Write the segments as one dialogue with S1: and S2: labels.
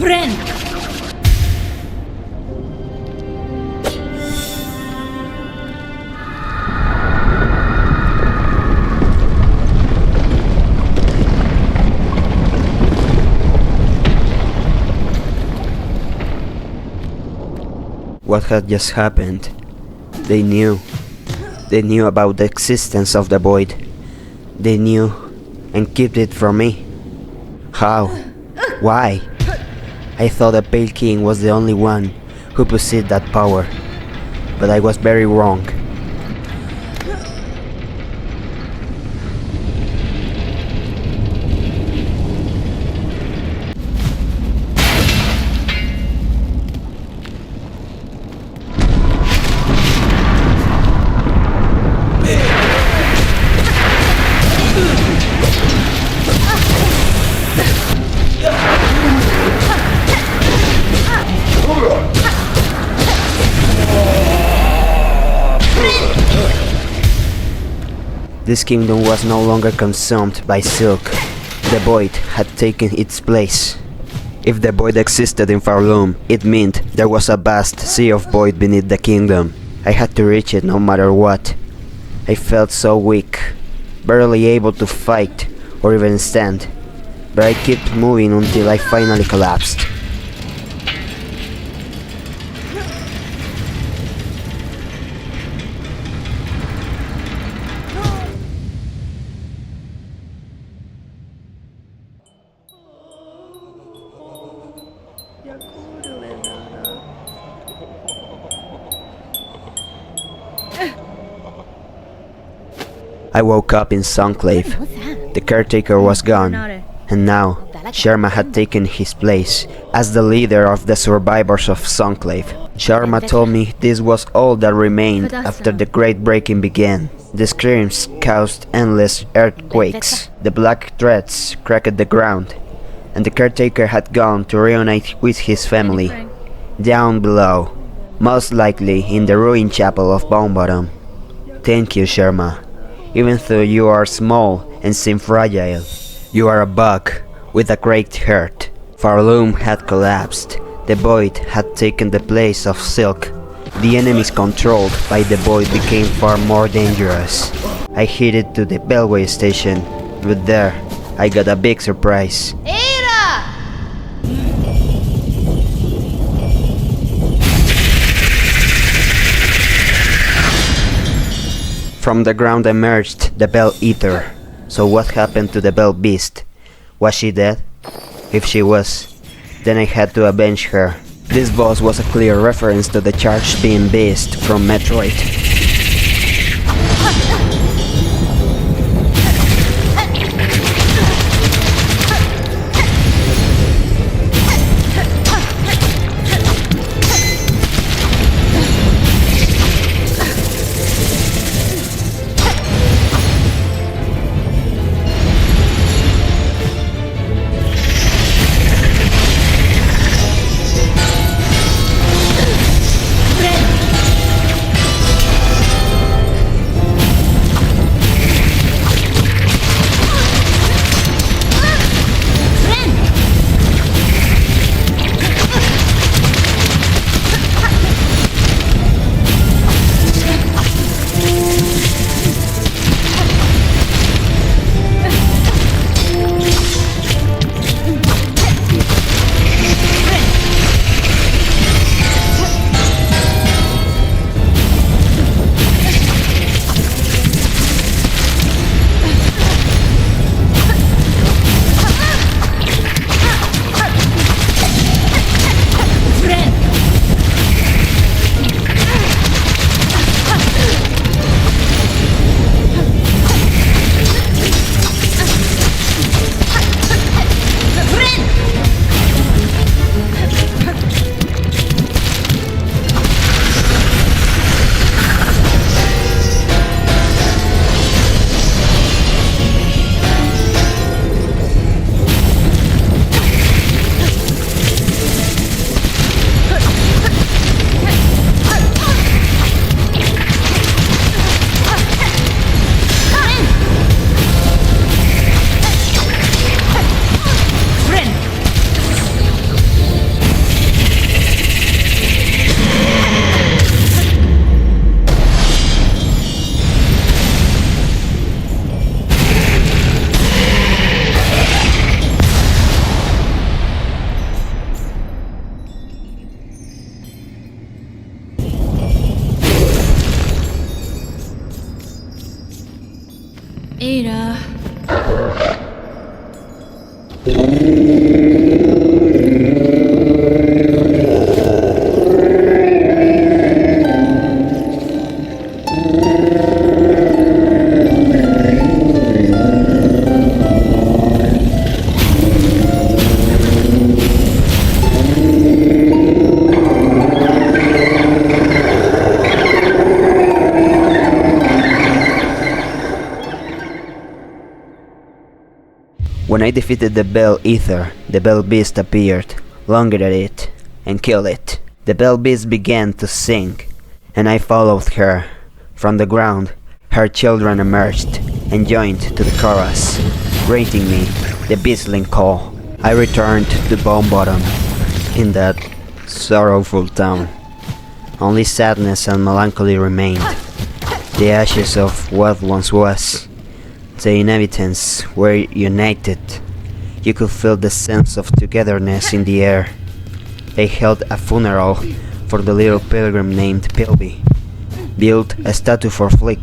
S1: Friend!
S2: What had just happened? They knew. They knew about the existence of the void. They knew and kept it from me. How? Why? I thought the Pale King was the only one who possessed that power, but I was very wrong. This kingdom was no longer consumed by silk. The void had taken its place. If the void existed in Farloom, it meant there was a vast sea of void beneath the kingdom. I had to reach it no matter what. I felt so weak, barely able to fight or even stand, but I kept moving until I finally collapsed. I woke up in Songclave. The caretaker was gone, and now Sharma had taken his place as the leader of the survivors of Songclave. Sharma told me this was all that remained after the Great Breaking began. The screams caused endless earthquakes. The black threads cracked the ground, and the caretaker had gone to reunite with his family down below, most likely in the ruined chapel of Bone Bottom. Thank you, Sharma. Even though you are small and seem fragile, you are a bug with a great heart. Farloom had collapsed. The void had taken the place of silk. The enemies controlled by the void became far more dangerous. I headed to the Bellway station, but there I got a big surprise. From the ground emerged the Bell Eater. So what happened to the Bell Beast? Was she dead? If she was, then I had to avenge her. This boss was a clear reference to the Charged Beam Beast from Metroid. When I defeated the Bell Ether, the Bell Beast appeared, lunged at it, and killed it. The Bell Beast began to sing, and I followed her. From the ground, her children emerged and joined to the chorus, greeting me, the beastling call. I returned to Bone Bottom, in that sorrowful town. Only sadness and melancholy remained, the ashes of what once was. The inhabitants were united. You could feel the sense of togetherness in the air. They held a funeral for the little pilgrim named Pilby, built a statue for Flick,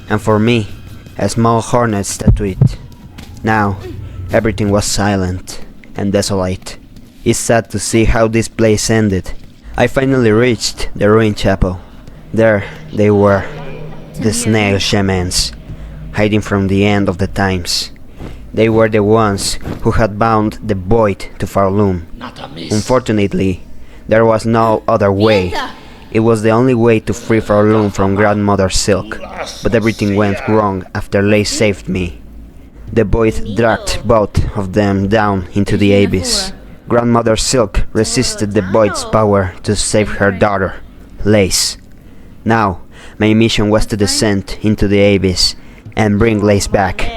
S2: and for me, a small hornet statuette. Now, everything was silent and desolate. It's sad to see how this place ended. I finally reached the ruined chapel. There they were, the snail shamans, hiding from the end of the times. They were the ones who had bound the void to Farloom. Unfortunately, there was no other way. It was the only way to free Farloom from Grandmother Silk, but everything went wrong after Lay saved me. The void dragged both of them down into the abyss. Grandmother Silk resisted the void's power to save her daughter, Lace. Now, my mission was to descend into the abyss and bring Lace back,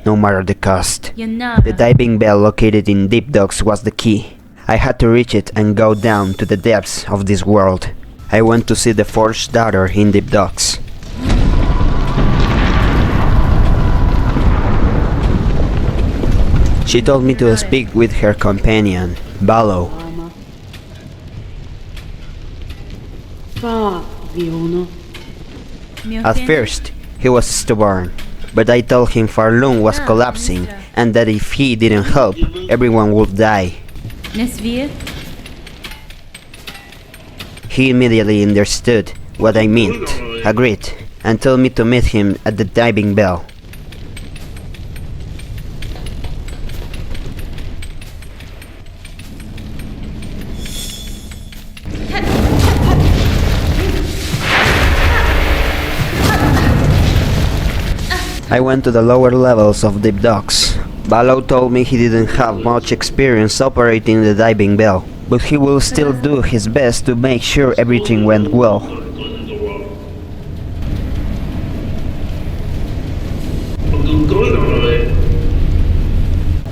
S2: no matter the cost. The diving bell located in Deep Docks was the key. I had to reach it and go down to the depths of this world. I went to see the Forged Daughter in Deep Docks. She told me to speak with her companion, Ballo. At first, he was stubborn, but I told him Farloom was collapsing and that if he didn't help, everyone would die. He immediately understood what I meant, agreed, and told me to meet him at the diving bell. I went to the lower levels of Deep Docks. Ballo told me he didn't have much experience operating the diving bell, but he will still do his best to make sure everything went well.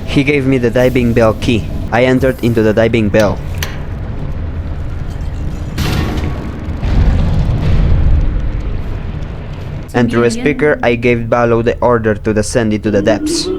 S2: He gave me the diving bell key. I entered into the diving bell. And through a speaker, I gave Ballo the order to descend into the depths.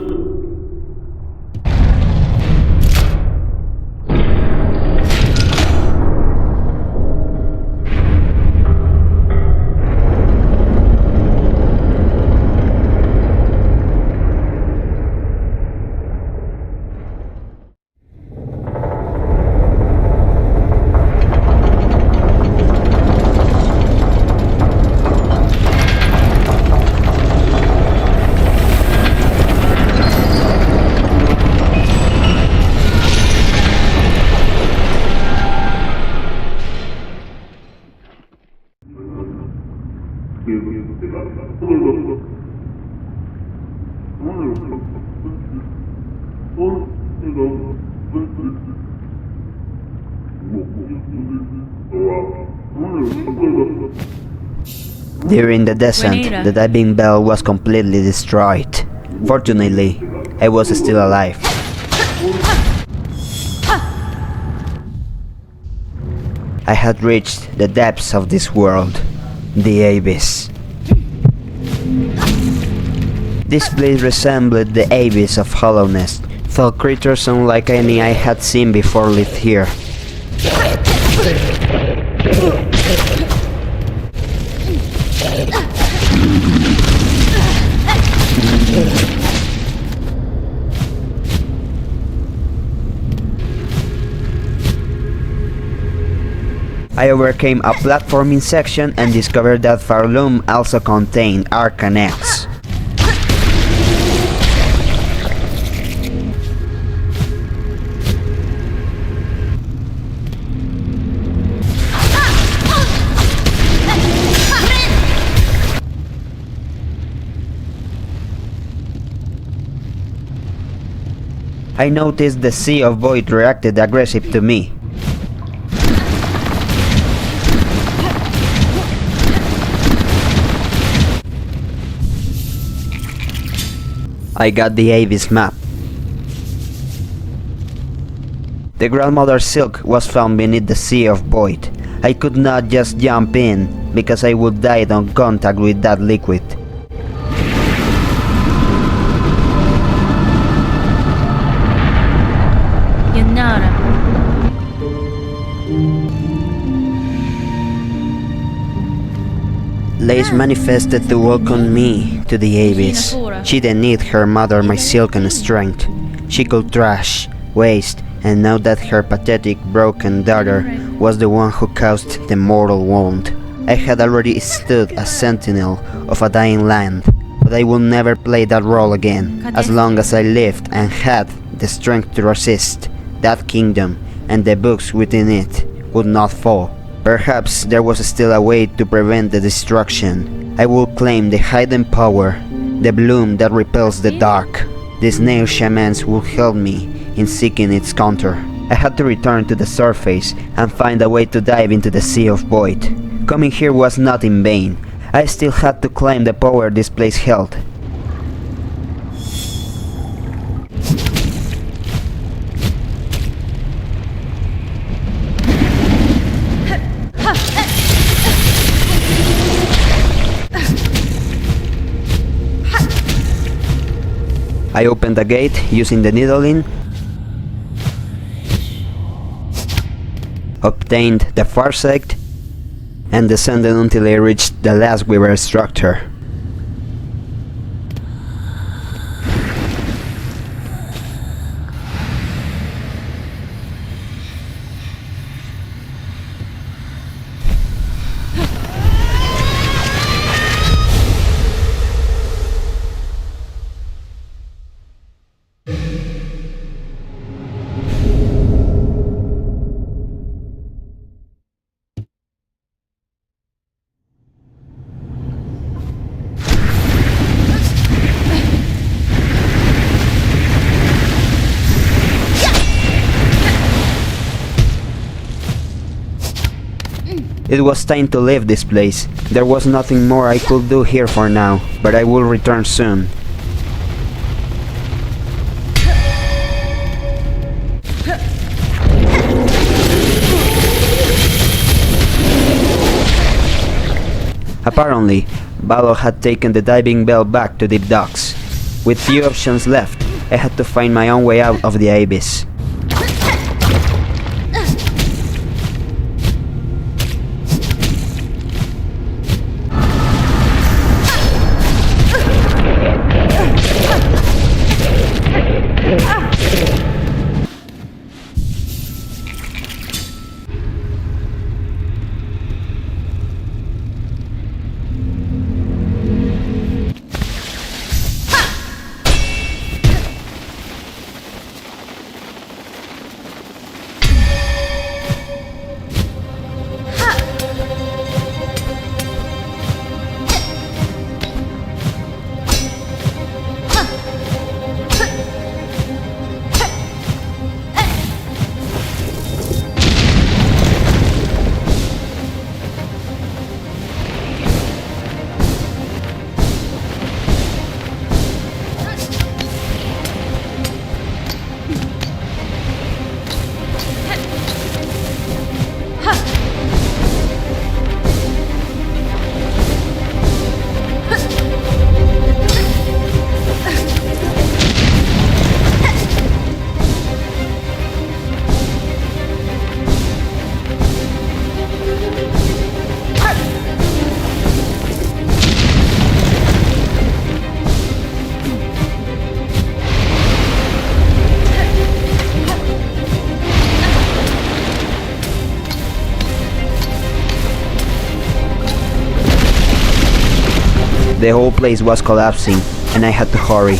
S2: During the descent, the diving bell was completely destroyed. Fortunately, I was still alive. I had reached the depths of this world, the abyss. This place resembled the abyss of Hollownest, though creatures unlike any I had seen before lived here. I overcame a platforming section and discovered that Farloom also contained Arcan X. I noticed the Sea of Void reacted aggressive to me. I got the Abyss map. The grandmother Silk was found beneath the Sea of Void. I could not just jump in, because I would die on contact with that liquid. Lace manifested to welcome me to the Abyss. She didn't need her mother my silken strength. She could trash, waste, and know that her pathetic, broken daughter was the one who caused the mortal wound. I had already stood as sentinel of a dying land, but I would never play that role again. As long as I lived and had the strength to resist, that kingdom and the books within it would not fall. Perhaps there was still a way to prevent the destruction. I will claim the hidden power, the bloom that repels the dark. The snail shamans will help me in seeking its counter. I had to return to the surface and find a way to dive into the Sea of Void. Coming here was not in vain. I still had to claim the power this place held. I opened the gate using the needling, obtained the Farsight, and descended until I reached the last Weaver structure. It was time to leave this place. There was nothing more I could do here for now, but I will return soon. Apparently, Valo had taken the diving bell back to Deep Docks. With few options left, I had to find my own way out of the Abyss. The whole place was collapsing, and I had to hurry.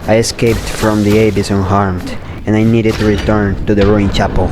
S2: I escaped from the abyss unharmed, and I needed to return to the ruined chapel.